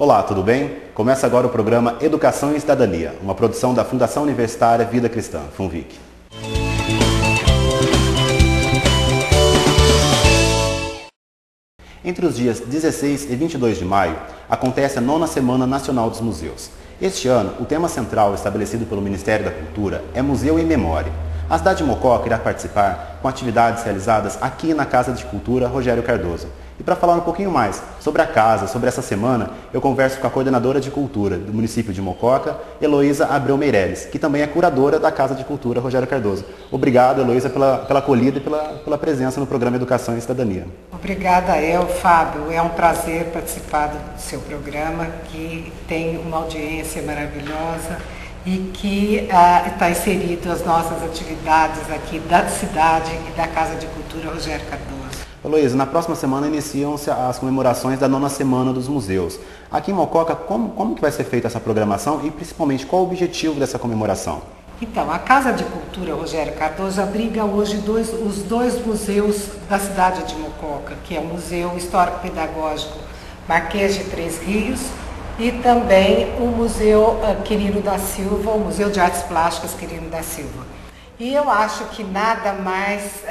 Olá, tudo bem? Começa agora o programa Educação e Cidadania, uma produção da Fundação Universitária Vida Cristã, FUNVIC. Entre os dias 16 e 22 de maio, acontece a 9ª Semana Nacional dos Museus. Este ano, o tema central estabelecido pelo Ministério da Cultura é Museu em Memória. A cidade de Mococa irá participar com atividades realizadas aqui na Casa de Cultura Rogério Cardoso. E para falar um pouquinho mais sobre a casa, sobre essa semana, eu converso com a coordenadora de cultura do município de Mococa, Heloísa Abreu Meireles, que também é curadora da Casa de Cultura Rogério Cardoso. Obrigado, Heloísa, pela acolhida e pela presença no programa Educação e Cidadania. Obrigada Fábio. É um prazer participar do seu programa, que tem uma audiência maravilhosa e que está inserido as nossas atividades aqui da cidade e da Casa de Cultura Rogério Cardoso. Heloísa, na próxima semana iniciam-se as comemorações da 9ª Semana dos Museus. Aqui em Mococa, como que vai ser feita essa programação e principalmente qual o objetivo dessa comemoração? Então, a Casa de Cultura Rogério Cardoso abriga hoje os dois museus da cidade de Mococa, que é o Museu Histórico-Pedagógico Marquês de Três Rios e também o Museu Quirino da Silva, o Museu de Artes Plásticas Quirino da Silva. E eu acho que nada mais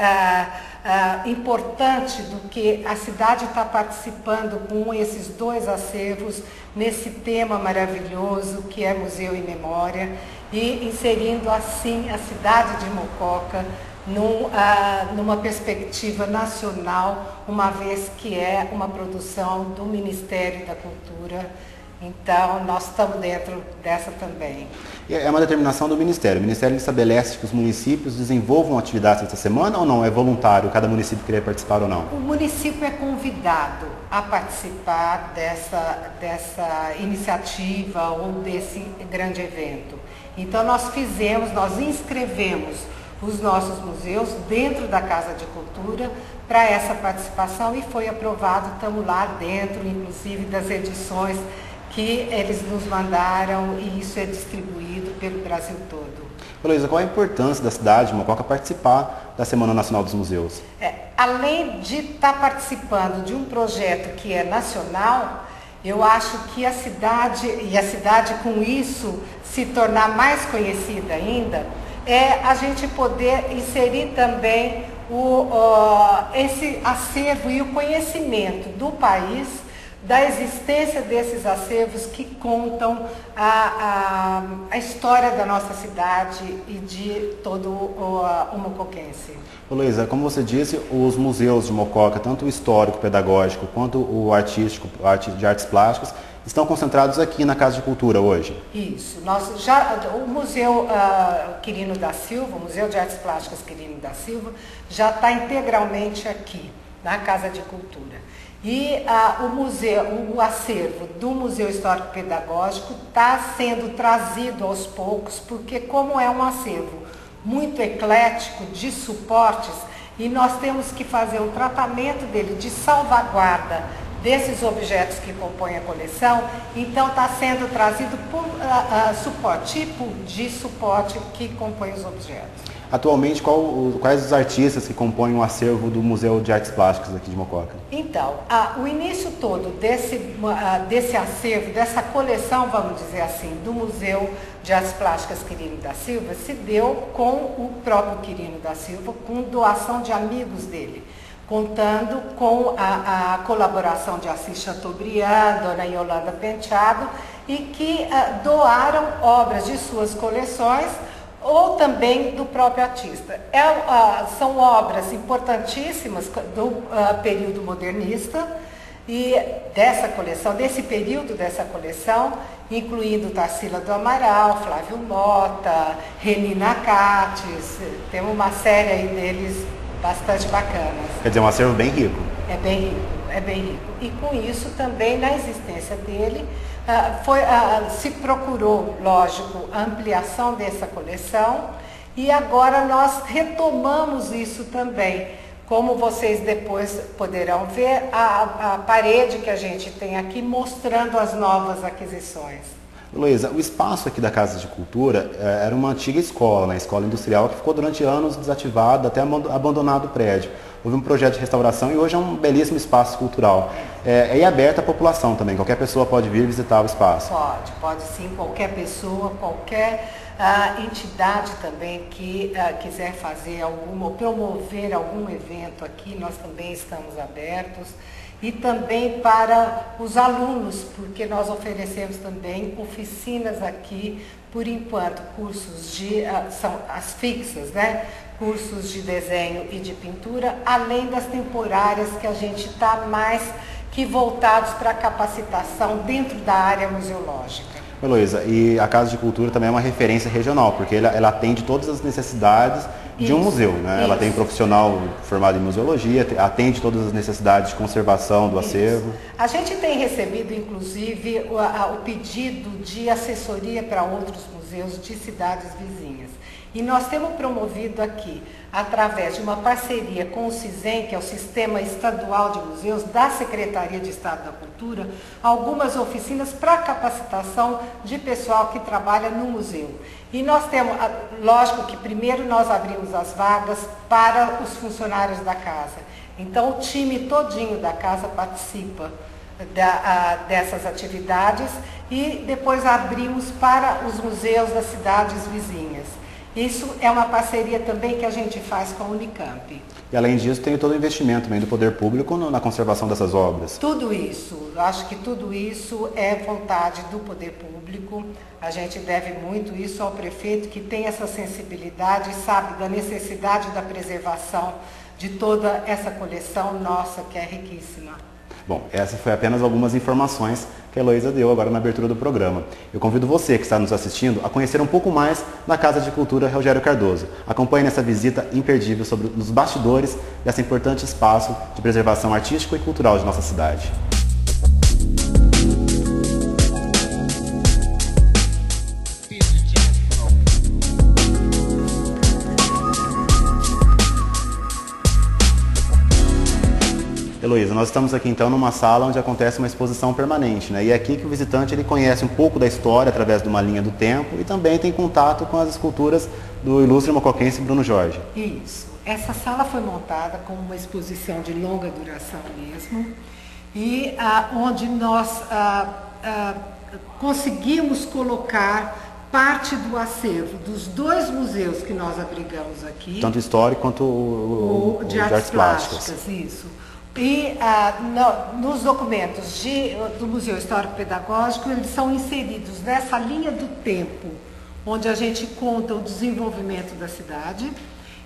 importante do que a cidade estar participando com esses dois acervos nesse tema maravilhoso que é Museu em Memória e inserindo assim a cidade de Mococa numa perspectiva nacional, uma vez que é uma produção do Ministério da Cultura. Então, nós estamos dentro dessa também. É uma determinação do Ministério. O Ministério estabelece que os municípios desenvolvam atividades essa semana ou não? É voluntário, cada município querer participar ou não? O município é convidado a participar dessa iniciativa ou desse grande evento. Então, nós inscrevemos os nossos museus dentro da Casa de Cultura para essa participação e foi aprovado, estamos lá dentro, inclusive das edições que eles nos mandaram e isso é distribuído pelo Brasil todo. Heloísa, qual a importância da cidade de Mococa participar da Semana Nacional dos Museus? Além de estar participando de um projeto que é nacional, eu acho que a cidade com isso se tornar mais conhecida ainda, é a gente poder inserir também esse acervo e o conhecimento do país, da existência desses acervos que contam a história da nossa cidade e de todo o mocoquense. Heloísa, como você disse, os museus de Mococa, tanto o histórico, pedagógico, quanto o artístico, de artes plásticas, estão concentrados aqui na Casa de Cultura hoje? Isso. O Museu Quirino da Silva, o Museu de Artes Plásticas Quirino da Silva, já está integralmente aqui, na Casa de Cultura. E o acervo do Museu Histórico Pedagógico está sendo trazido aos poucos, porque como é um acervo muito eclético de suportes, e nós temos que fazer um tratamento dele de salvaguarda desses objetos que compõem a coleção, então está sendo trazido por tipo de suporte que compõe os objetos. Atualmente, quais os artistas que compõem o acervo do Museu de Artes Plásticas aqui de Mococa? Então, o início todo desse acervo, dessa coleção, vamos dizer assim, do Museu de Artes Plásticas Quirino da Silva, se deu com o próprio Quirino da Silva, com doação de amigos dele, contando com a colaboração de Assis Chateaubriand, Dona Yolanda Penteado, e que doaram obras de suas coleções ou também do próprio artista. São obras importantíssimas do período modernista e dessa coleção, desse período dessa coleção, incluindo Tarsila do Amaral, Flávio Mota, Reni Nakates, tem uma série aí deles bastante bacanas. Quer dizer, um acervo bem rico. É bem rico. E com isso também, na existência dele, se procurou, lógico, a ampliação dessa coleção e agora nós retomamos isso também. Como vocês depois poderão ver, a parede que a gente tem aqui mostrando as novas aquisições. Heloísa, o espaço aqui da Casa de Cultura era uma antiga escola, né? Escola industrial que ficou durante anos desativada, até abandonado o prédio. houve um projeto de restauração e hoje é um belíssimo espaço cultural. É aberto à população também, qualquer pessoa pode vir visitar o espaço. Pode sim, qualquer pessoa, qualquer entidade também que quiser fazer ou promover algum evento aqui, nós também estamos abertos. E também para os alunos, porque nós oferecemos também oficinas aqui, por enquanto, cursos são as fixas, né? Cursos de desenho e de pintura, além das temporárias que a gente está mais que voltados para a capacitação dentro da área museológica. Heloísa, e a Casa de Cultura também é uma referência regional, porque ela atende todas as necessidades de um museu, né? Ela tem um profissional formado em museologia, atende todas as necessidades de conservação do acervo. A gente tem recebido, inclusive, o pedido de assessoria para outros museus de cidades vizinhas. E nós temos promovido aqui, através de uma parceria com o CISEM, que é o Sistema Estadual de Museus, da Secretaria de Estado da Cultura, algumas oficinas para capacitação de pessoal que trabalha no museu. E nós temos, lógico que primeiro nós abrimos as vagas para os funcionários da casa. Então o time todinho da casa participa dessas atividades e depois abrimos para os museus das cidades vizinhas. Isso é uma parceria também que a gente faz com a Unicamp. E além disso, tem todo o investimento também do poder público na conservação dessas obras. Tudo isso, acho que tudo isso é vontade do poder público. A gente deve muito isso ao prefeito, que tem essa sensibilidade e sabe da necessidade da preservação de toda essa coleção nossa, que é riquíssima. Bom, essas foi apenas algumas informações que a Heloísa deu agora na abertura do programa. Eu convido você que está nos assistindo a conhecer um pouco mais da Casa de Cultura Rogério Cardoso. Acompanhe nessa visita imperdível sobre os bastidores desse importante espaço de preservação artística e cultural de nossa cidade. Heloísa, nós estamos aqui então numa sala onde acontece uma exposição permanente, né? E é aqui que o visitante ele conhece um pouco da história através de uma linha do tempo e também tem contato com as esculturas do ilustre mocoquense Bruno Jorge. Isso. Essa sala foi montada como uma exposição de longa duração mesmo e onde nós conseguimos colocar parte do acervo dos dois museus que nós abrigamos aqui. Tanto histórico quanto o de artes plásticas. Isso. E nos documentos do Museu Histórico Pedagógico, eles são inseridos nessa linha do tempo, onde a gente conta o desenvolvimento da cidade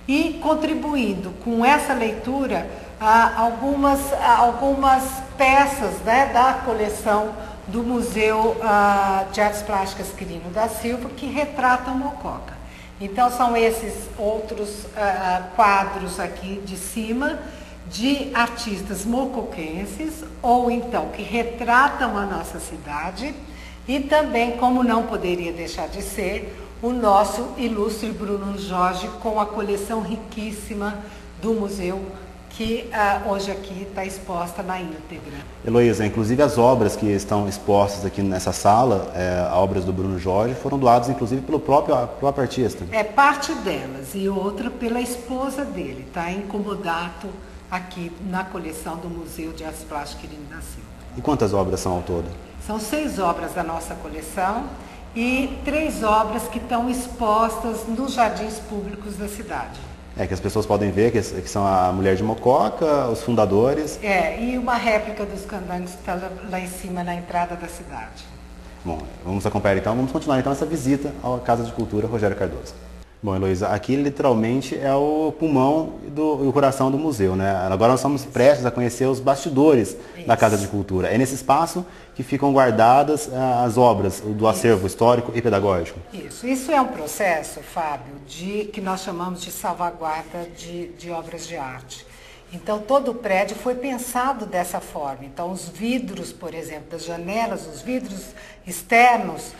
e contribuindo com essa leitura algumas peças, né, da coleção do Museu de Artes Plásticas Quirino da Silva, que retratam Mococa. Então são esses outros quadros aqui de cima, de artistas mocoquenses, ou então que retratam a nossa cidade, e também, como não poderia deixar de ser, o nosso ilustre Bruno Jorge, com a coleção riquíssima do museu, que hoje aqui está exposta na íntegra. Heloísa, inclusive as obras que estão expostas aqui nessa sala, obras do Bruno Jorge, foram doadas inclusive pelo próprio artista. Parte delas, e outra pela esposa dele, está em comodato aqui na coleção do Museu de Artes Plásticas Quirino da Silva. E quantas obras são ao todo? São 6 obras da nossa coleção e 3 obras que estão expostas nos jardins públicos da cidade. Que as pessoas podem ver que são a Mulher de Mococa, os fundadores. E uma réplica dos candangos que está lá em cima na entrada da cidade. Bom, vamos acompanhar então, vamos continuar então essa visita à Casa de Cultura Rogério Cardoso. Bom, Heloísa, aqui literalmente é o pulmão e o coração do museu, né? Agora nós estamos prestes a conhecer os bastidores da Casa de Cultura. É nesse espaço que ficam guardadas as obras do acervo histórico e pedagógico. Isso é um processo, Fábio, que nós chamamos de salvaguarda de obras de arte. Então, todo o prédio foi pensado dessa forma. Então, os vidros, por exemplo, das janelas, os vidros externos,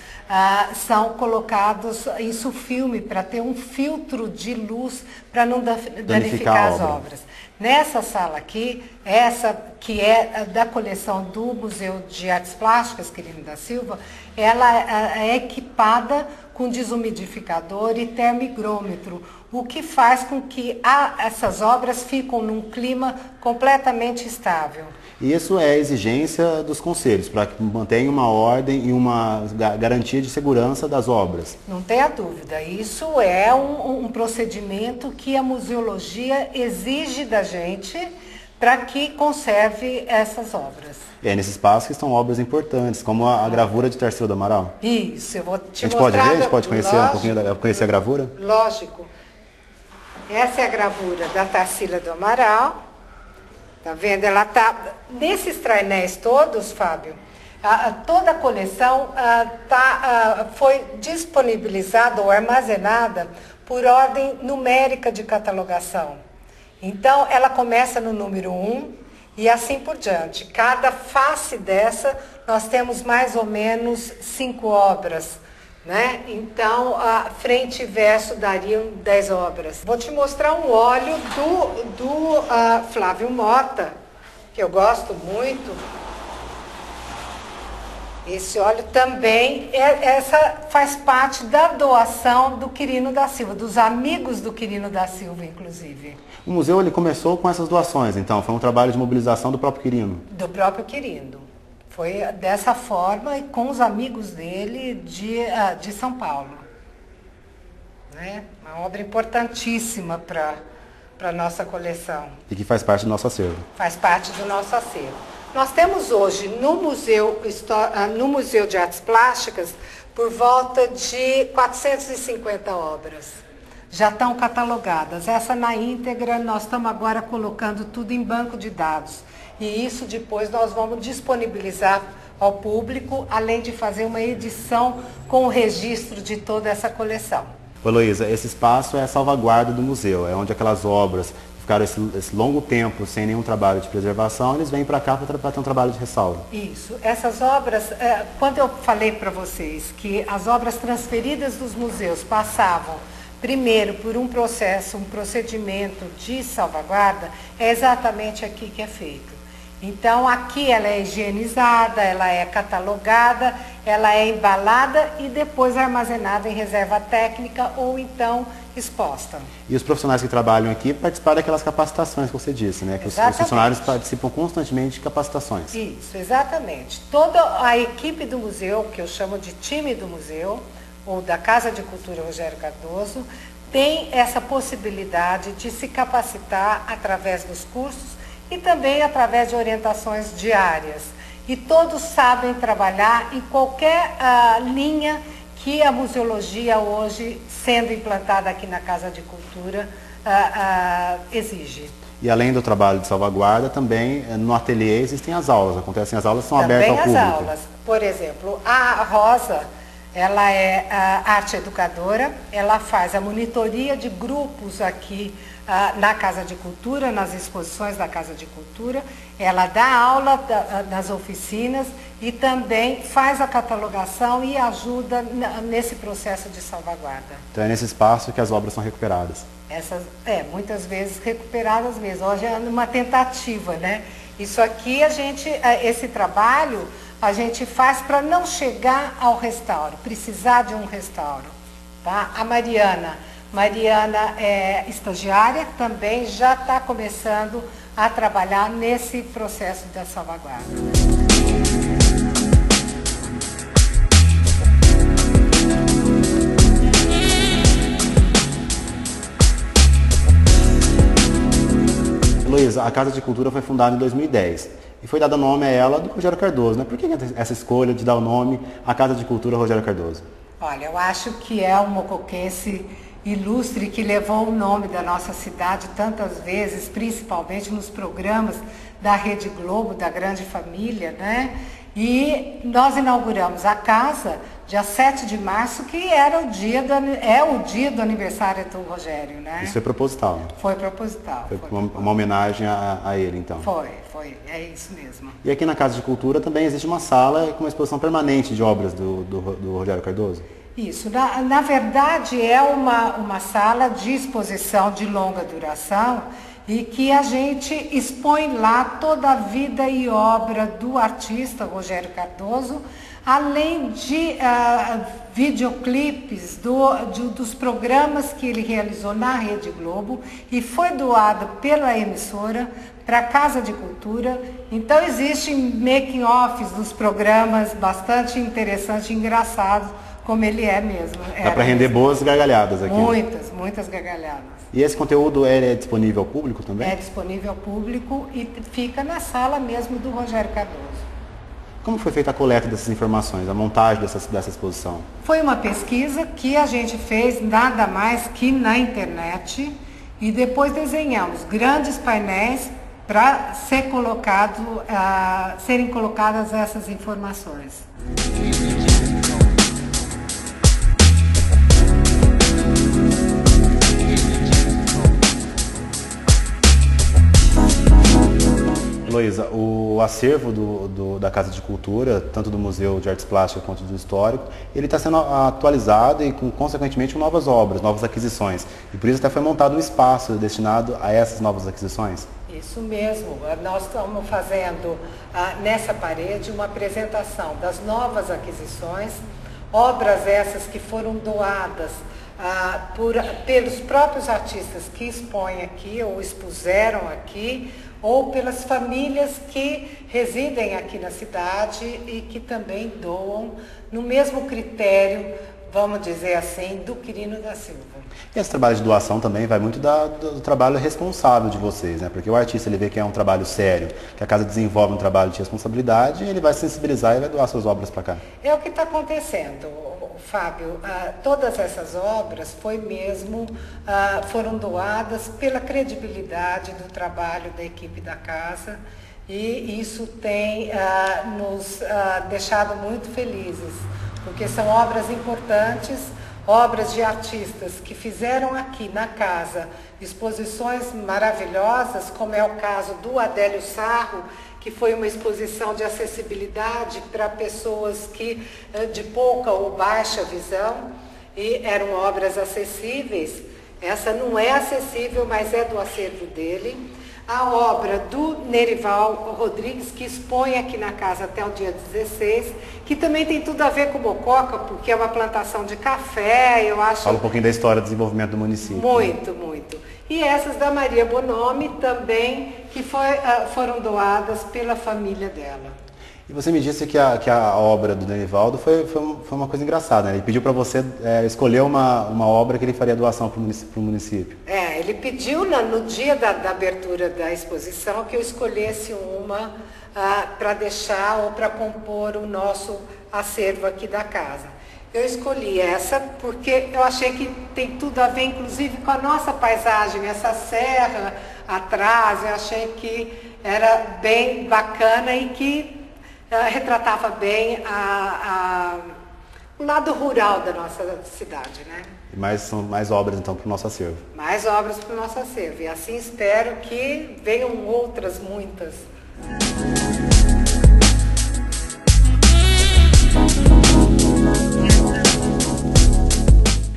são colocados em sulfilme para ter um filtro de luz para não danificar as obras. Nessa sala aqui, essa que é da coleção do Museu de Artes Plásticas Quirino da Silva, ela é equipada com desumidificador e termigrômetro, o que faz com que essas obras fiquem num clima completamente estável. E isso é exigência dos conselhos, para que mantenha uma ordem e uma garantia de segurança das obras. Não tenha dúvida, isso é um procedimento que a museologia exige da gente para que conserve essas obras. É nesse espaço que estão obras importantes, como a gravura de Tarsila do Amaral. Isso, eu vou te mostrar. A gente mostrar. pode ver? A gente pode conhecer um pouquinho, conhecer a gravura? Lógico. Essa é a gravura da Tarsila do Amaral. Tá vendo? Ela tá nesses trainéis todos, Fábio. Toda a coleção foi disponibilizada ou armazenada por ordem numérica de catalogação. Então, ela começa no número 1 e assim por diante. Cada face dessa, nós temos mais ou menos 5 obras, né? Então, frente e verso dariam 10 obras. Vou te mostrar um óleo do Flávio Mota, que eu gosto muito. Esse óleo também, essa faz parte da doação do Quirino da Silva, dos amigos do Quirino da Silva, inclusive. O museu ele começou com essas doações, então, foi um trabalho de mobilização do próprio Quirino? Do próprio Quirino. Foi dessa forma e com os amigos dele de São Paulo. Né? Uma obra importantíssima para a nossa coleção. E que faz parte do nosso acervo. Faz parte do nosso acervo. Nós temos hoje no Museu de Artes Plásticas por volta de 450 obras. Já estão catalogadas. Essa na íntegra, nós estamos agora colocando tudo em banco de dados. E isso depois nós vamos disponibilizar ao público, além de fazer uma edição com o registro de toda essa coleção. Ô Heloísa, esse espaço é a salvaguarda do museu, é onde aquelas obras ficaram esse longo tempo sem nenhum trabalho de preservação, eles vêm para cá para ter um trabalho de restauro. Isso. Essas obras, quando eu falei para vocês que as obras transferidas dos museus passavam primeiro por um procedimento de salvaguarda, é exatamente aqui que é feito. Então, aqui ela é higienizada, ela é catalogada, ela é embalada e depois armazenada em reserva técnica ou então exposta. E os profissionais que trabalham aqui participaram daquelas capacitações que você disse, né? Que os funcionários participam constantemente de capacitações. Isso, exatamente. Toda a equipe do museu, que eu chamo de time do museu, ou da Casa de Cultura Rogério Cardoso, tem essa possibilidade de se capacitar através dos cursos e também através de orientações diárias. E todos sabem trabalhar em qualquer linha que a museologia hoje, sendo implantada aqui na Casa de Cultura, exige. E além do trabalho de salvaguarda, também no ateliê existem as aulas, acontecem as aulas, são abertas ao público. Também as aulas. Por exemplo, a Rosa, ela é arte educadora, ela faz a monitoria de grupos aqui na Casa de Cultura, nas exposições da Casa de Cultura, ela dá aula nas oficinas e também faz a catalogação e ajuda nesse processo de salvaguarda. Então é nesse espaço que as obras são recuperadas. Muitas vezes recuperadas mesmo. Hoje é uma tentativa, né? Isso aqui esse trabalho a gente faz para não chegar ao restauro, precisar de um restauro. Tá? A Mariana é estagiária, também já está começando a trabalhar nesse processo da salvaguarda. Heloísa, a Casa de Cultura foi fundada em 2010 e foi dado nome a ela do Rogério Cardoso, né? Por que essa escolha de dar o nome à Casa de Cultura Rogério Cardoso? Olha, eu acho que é um mocoquense ilustre que levou o nome da nossa cidade tantas vezes, principalmente nos programas da Rede Globo, da Grande Família, né? E nós inauguramos a casa dia 7 de março, que era o dia do aniversário do Rogério, né? Isso foi proposital? Foi proposital. Foi uma homenagem a ele, então? Foi, é isso mesmo. E aqui na Casa de Cultura também existe uma sala com uma exposição permanente de obras do Rogério Cardoso? Isso, na verdade é uma sala de exposição de longa duração e que a gente expõe lá toda a vida e obra do artista Rogério Cardoso, além de videoclipes dos programas que ele realizou na Rede Globo e foi doado pela emissora para a Casa de Cultura. Então existem making-offs dos programas bastante interessantes e engraçados, como ele é mesmo. Dá para render boas gargalhadas aqui. Muitas gargalhadas. E esse conteúdo é disponível ao público também? É disponível ao público e fica na sala mesmo do Rogério Cardoso. Como foi feita a coleta dessas informações, a montagem dessa exposição? Foi uma pesquisa que a gente fez nada mais que na internet e depois desenhamos grandes painéis para serem colocadas essas informações. Heloísa, o acervo da Casa de Cultura, tanto do Museu de Artes Plásticas quanto do Histórico, ele está sendo atualizado e, consequentemente, com novas obras, novas aquisições. E por isso até foi montado um espaço destinado a essas novas aquisições? Isso mesmo. Nós estamos fazendo nessa parede uma apresentação das novas aquisições, obras essas que foram doadas pelos próprios artistas que expõem aqui ou expuseram aqui, ou pelas famílias que residem aqui na cidade e que também doam no mesmo critério, vamos dizer assim, do Quirino da Silva. E esse trabalho de doação também vai muito do trabalho responsável de vocês, né? Porque o artista ele vê que é um trabalho sério, que a casa desenvolve um trabalho de responsabilidade, e ele vai se sensibilizar e vai doar suas obras para cá. É o que está acontecendo, Fábio. Todas essas obras foram doadas pela credibilidade do trabalho da equipe da casa, e isso tem nos deixado muito felizes, porque são obras importantes, obras de artistas que fizeram aqui na casa exposições maravilhosas, como é o caso do Adélio Sarro, que foi uma exposição de acessibilidade para pessoas de pouca ou baixa visão, e eram obras acessíveis. Essa não é acessível, mas é do acervo dele. A obra do Nerival Rodrigues, que expõe aqui na casa até o dia 16, que também tem tudo a ver com Mococa, porque é uma plantação de café, eu acho... Fala um pouquinho da história do desenvolvimento do município. Muito. E essas da Maria Bonomi também, que foram doadas pela família dela. E você me disse que a obra do Nerivaldo foi uma coisa engraçada, né? Ele pediu para você escolher uma obra que ele faria doação para o município. Ele pediu no dia da abertura da exposição que eu escolhesse uma para deixar ou para compor o nosso acervo aqui da casa. Eu escolhi essa porque eu achei que tem tudo a ver, inclusive, com a nossa paisagem, essa serra atrás. Eu achei que era bem bacana e que retratava bem o lado rural da nossa cidade, né? E são mais obras, então, para o nosso acervo. Mais obras para o nosso acervo. E assim espero que venham outras, muitas.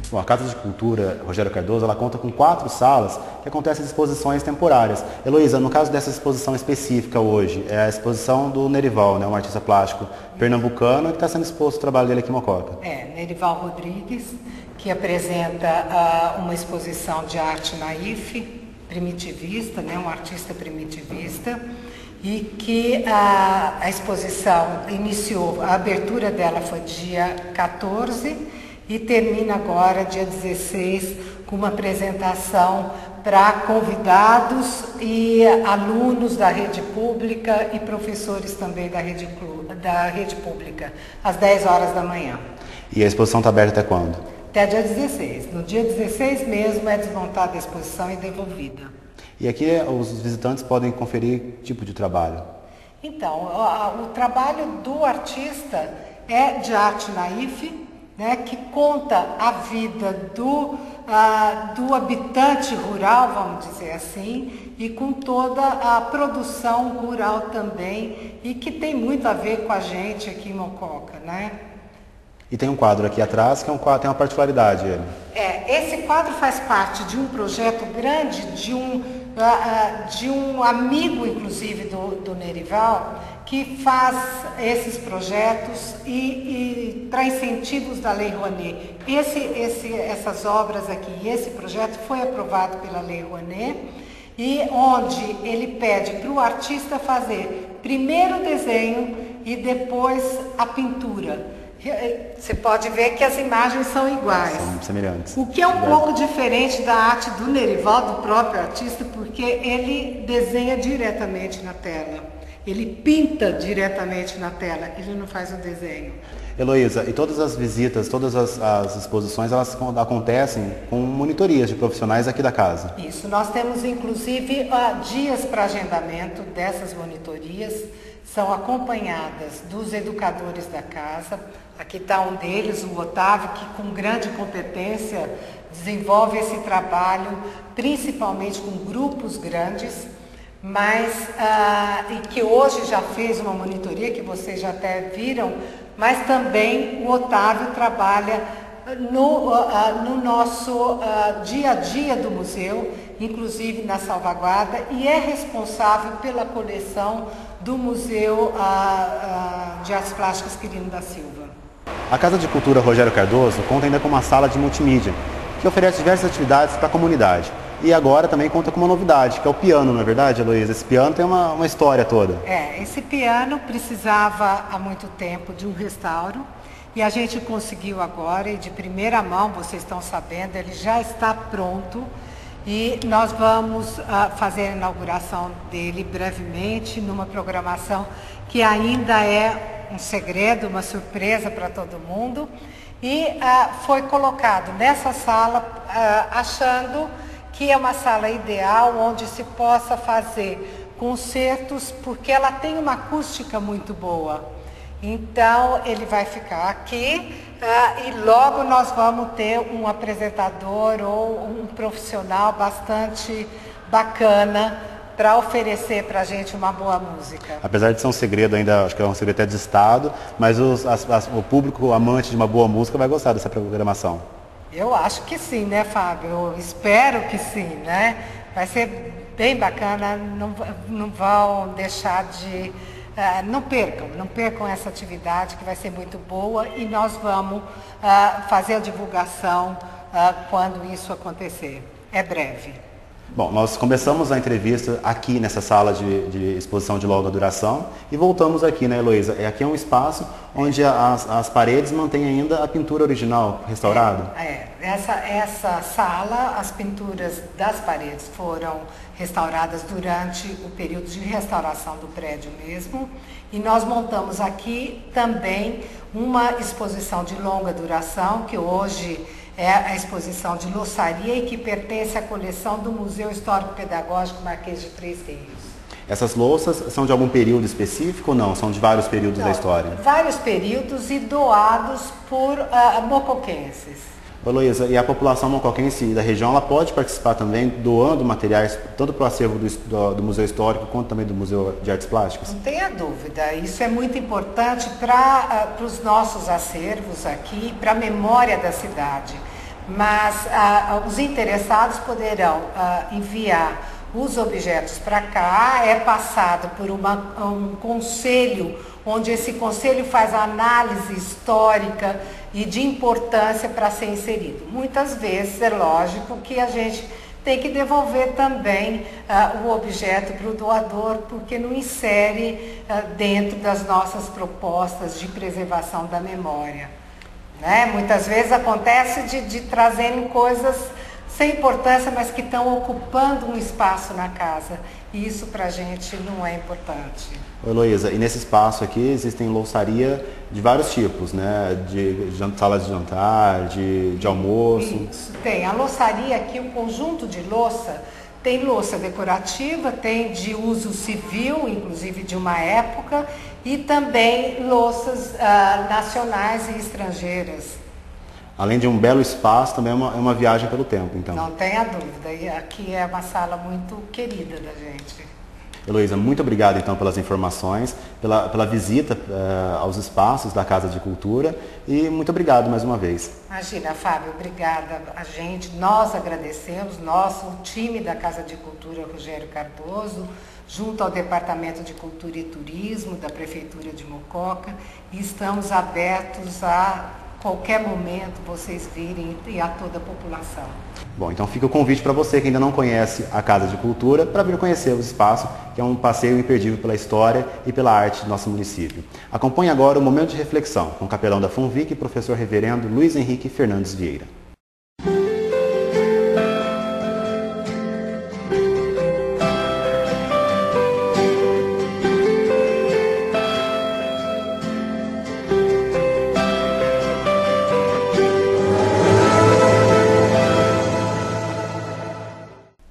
Bom, a Casa de Cultura Rogério Cardoso, ela conta com 4 salas que acontecem exposições temporárias. Heloísa, no caso dessa exposição específica hoje, é a exposição do Nerival, né, um artista plástico pernambucano que está sendo exposto o trabalho dele aqui em Mococa. Nerival Rodrigues, que apresenta uma exposição de arte naif, primitivista, né, um artista primitivista, e que a exposição iniciou, a abertura dela foi dia 14, e termina agora, dia 16, com uma apresentação para convidados e alunos da rede pública e professores também da rede pública, às 10 horas da manhã. E a exposição está aberta até quando? Até dia 16. No dia 16 mesmo é desmontada a exposição e devolvida. E aqui os visitantes podem conferir que tipo de trabalho? Então, o trabalho do artista é de arte naif, né, que conta a vida do habitante rural, vamos dizer assim, e com toda a produção rural também, e que tem muito a ver com a gente aqui em Mococa, né? E tem um quadro aqui atrás que tem uma particularidade. Esse quadro faz parte de um projeto grande de um de um amigo, inclusive, do Nerival, que faz esses projetos e para incentivos da Lei Rouanet. Essas obras aqui, esse projeto foi aprovado pela Lei Rouanet, e onde ele pede para o artista fazer primeiro o desenho e depois a pintura. Você pode ver que as imagens são iguais. São semelhantes. O que é um pouco diferente da arte do Nerival, do próprio artista, porque ele desenha diretamente na tela. Ele pinta diretamente na tela, ele não faz o desenho. Heloísa, e todas as visitas, todas as exposições, elas acontecem com monitorias de profissionais aqui da casa? Isso, nós temos inclusive dias para agendamento dessas monitorias, são acompanhadas dos educadores da casa. Aqui está um deles, o Otávio, que com grande competência desenvolve esse trabalho, principalmente com grupos grandes, mas e que hoje já fez uma monitoria, que vocês já até viram, mas também o Otávio trabalha no nosso dia a dia do museu, inclusive na salvaguarda, e é responsável pela coleção do Museu de Artes Plásticas Quirino da Silva. A Casa de Cultura Rogério Cardoso conta ainda com uma sala de multimídia, que oferece diversas atividades para a comunidade. E agora também conta com uma novidade, que é o piano, não é verdade, Heloísa? Esse piano tem uma história toda. Esse piano precisava há muito tempo de um restauro, e a gente conseguiu agora, e de primeira mão, vocês estão sabendo, ele já está pronto, e nós vamos fazer a inauguração dele brevemente, numa programação que ainda é um segredo, uma surpresa para todo mundo, e foi colocado nessa sala, achando que é uma sala ideal, onde se possa fazer concertos, porque ela tem uma acústica muito boa. Então, ele vai ficar aqui e logo nós vamos ter um apresentador ou um profissional bastante bacana para oferecer para a gente uma boa música. Apesar de ser um segredo ainda, acho que é um segredo até de Estado, mas o público amante de uma boa música vai gostar dessa programação. Eu acho que sim, né, Fábio? Eu espero que sim, né? Vai ser bem bacana, não vão deixar de... não percam essa atividade, que vai ser muito boa, e nós vamos fazer a divulgação quando isso acontecer. É breve. Bom, nós começamos a entrevista aqui nessa sala de exposição de longa duração e voltamos aqui, né, Heloísa? Aqui é um espaço onde as paredes mantêm ainda a pintura original restaurada? Essa sala, as pinturas das paredes foram restauradas durante o período de restauração do prédio mesmo, e nós montamos aqui também uma exposição de longa duração, que hoje é a exposição de louçaria e que pertence à coleção do Museu Histórico Pedagógico Marquês de Três Rios. Essas louças são de algum período específico ou não? São de vários períodos da história? Vários períodos e doados por mocoquenses. Heloísa, e a população mocoquense da região, ela pode participar também doando materiais, tanto para o acervo do Museu Histórico quanto também do Museu de Artes Plásticas? Não tenha dúvida, isso é muito importante para os nossos acervos aqui, para a memória da cidade. Mas os interessados poderão enviar os objetos para cá, é passado por um conselho, onde esse conselho faz a análise histórica e de importância para ser inserido. Muitas vezes é lógico que a gente tem que devolver também o objeto para o doador, porque não insere dentro das nossas propostas de preservação da memória. Né? Muitas vezes acontece de trazerem coisas sem importância, mas que estão ocupando um espaço na casa. E isso para a gente não é importante. Heloísa, e nesse espaço aqui existem louçaria de vários tipos, né? De salas de jantar, de almoço. Isso, tem. A louçaria aqui, o conjunto de louça, tem louça decorativa, tem de uso civil, inclusive de uma época, e também louças nacionais e estrangeiras. Além de um belo espaço, também é uma viagem pelo tempo, então. Não tenha dúvida, e aqui é uma sala muito querida da gente. Heloísa, muito obrigado então pelas informações, pela visita aos espaços da Casa de Cultura e muito obrigado mais uma vez. Imagina, Fábio, obrigada a gente. Nós agradecemos, o time da Casa de Cultura Rogério Cardoso, junto ao Departamento de Cultura e Turismo da Prefeitura de Mococa, e estamos abertos a qualquer momento vocês virem e a toda a população. Bom, então fica o convite para você que ainda não conhece a Casa de Cultura para vir conhecer o espaço, que é um passeio imperdível pela história e pela arte do nosso município. Acompanhe agora o Momento de Reflexão com o capelão da FUNVIC e professor reverendo Luiz Henrique Fernandes Vieira.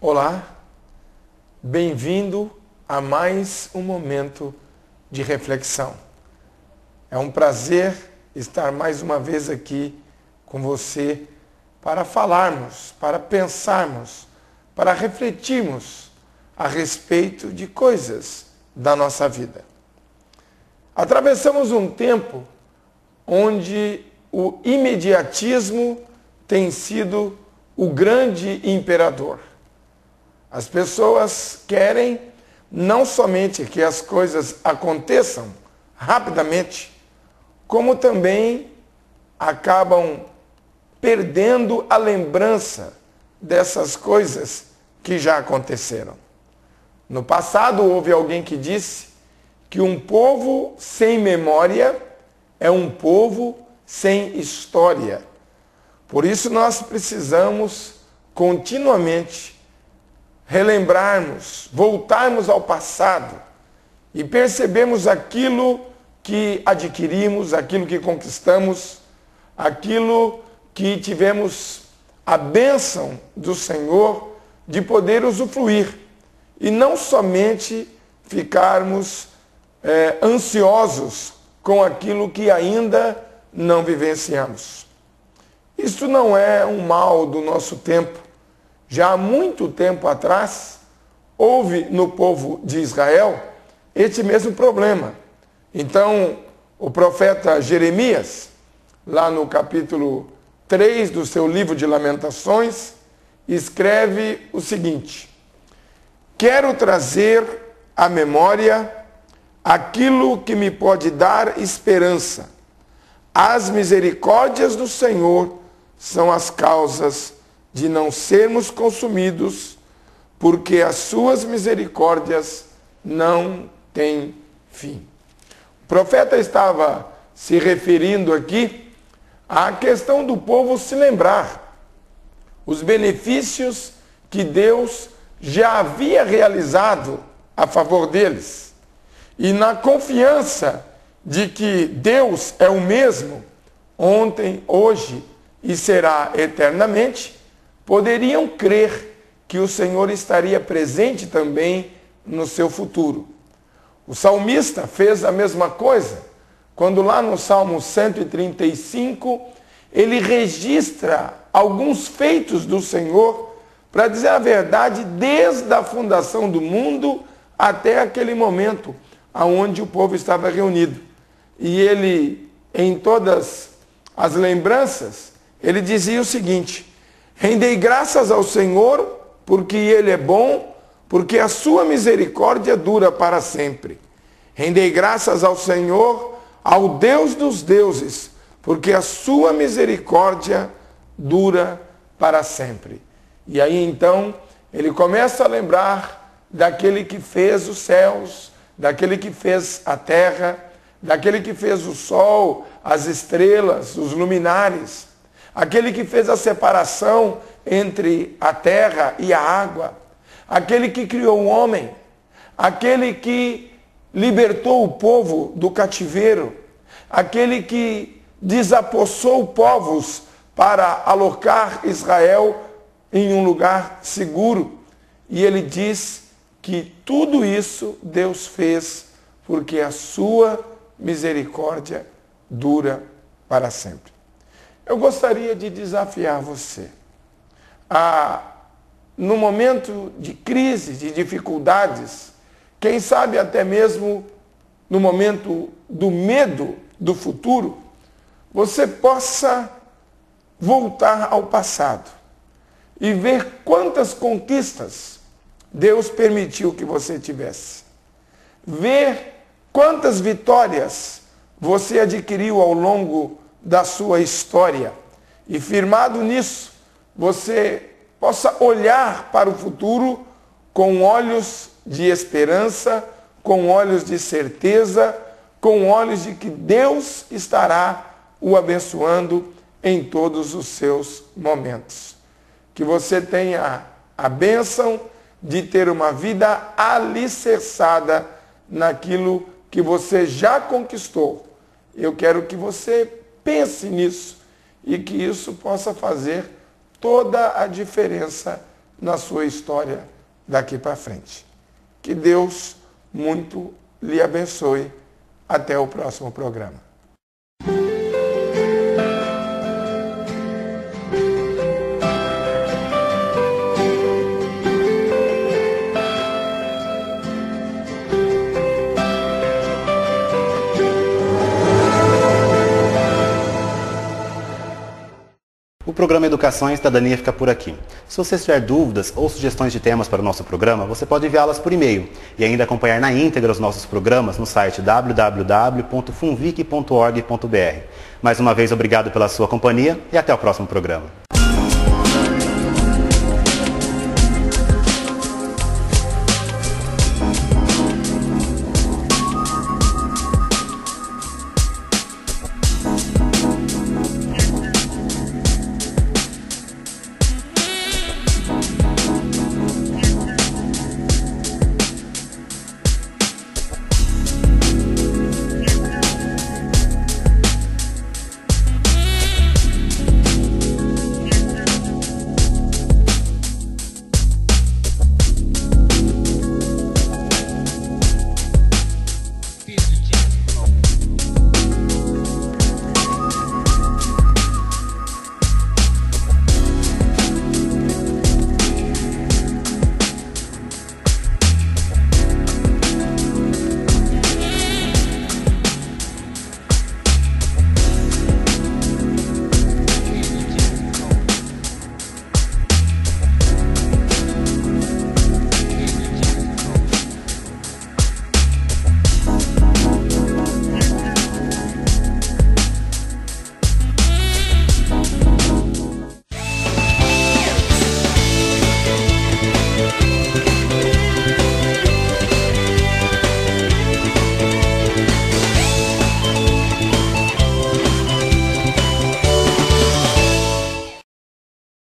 Olá, bem-vindo a mais um momento de reflexão. É um prazer estar mais uma vez aqui com você para falarmos, para pensarmos, para refletirmos a respeito de coisas da nossa vida. Atravessamos um tempo onde o imediatismo tem sido o grande imperador. As pessoas querem não somente que as coisas aconteçam rapidamente, como também acabam perdendo a lembrança dessas coisas que já aconteceram. No passado houve alguém que disse que um povo sem memória é um povo sem história. Por isso nós precisamos continuamente relembrarmos, voltarmos ao passado e percebermos aquilo que adquirimos, aquilo que conquistamos, aquilo que tivemos a bênção do Senhor de poder usufruir e não somente ficarmos ansiosos com aquilo que ainda não vivenciamos. Isso não é um mal do nosso tempo. Já há muito tempo atrás, houve no povo de Israel este mesmo problema. Então, o profeta Jeremias, lá no capítulo 3 do seu livro de Lamentações, escreve o seguinte: quero trazer à memória aquilo que me pode dar esperança. As misericórdias do Senhor são as causas de não sermos consumidos, porque as suas misericórdias não têm fim. O profeta estava se referindo aqui à questão do povo se lembrar os benefícios que Deus já havia realizado a favor deles. E na confiança de que Deus é o mesmo, ontem, hoje e será eternamente, poderiam crer que o Senhor estaria presente também no seu futuro. O salmista fez a mesma coisa, quando lá no Salmo 135, ele registra alguns feitos do Senhor, para dizer a verdade, desde a fundação do mundo até aquele momento, onde o povo estava reunido. E ele, em todas as lembranças, ele dizia o seguinte: rendei graças ao Senhor, porque Ele é bom, porque a sua misericórdia dura para sempre. Rendei graças ao Senhor, ao Deus dos deuses, porque a sua misericórdia dura para sempre. E aí então, ele começa a lembrar daquele que fez os céus, daquele que fez a terra, daquele que fez o sol, as estrelas, os luminares, aquele que fez a separação entre a terra e a água, aquele que criou o homem, aquele que libertou o povo do cativeiro, aquele que desapossou povos para alocar Israel em um lugar seguro. E ele diz que tudo isso Deus fez porque a sua misericórdia dura para sempre. Eu gostaria de desafiar você no momento de crise, de dificuldades, quem sabe até mesmo no momento do medo do futuro, você possa voltar ao passado e ver quantas conquistas Deus permitiu que você tivesse. Ver quantas vitórias você adquiriu ao longo da sua história. E firmado nisso, você possa olhar para o futuro com olhos de esperança, com olhos de certeza, com olhos de que Deus estará o abençoando em todos os seus momentos. Que você tenha a bênção de ter uma vida alicerçada naquilo que você já conquistou. Eu quero que você pense nisso e que isso possa fazer toda a diferença na sua história daqui para frente. Que Deus muito lhe abençoe. Até o próximo programa. O programa Educação e Cidadania fica por aqui. Se você tiver dúvidas ou sugestões de temas para o nosso programa, você pode enviá-las por e-mail e ainda acompanhar na íntegra os nossos programas no site www.funvic.org.br. Mais uma vez, obrigado pela sua companhia e até o próximo programa.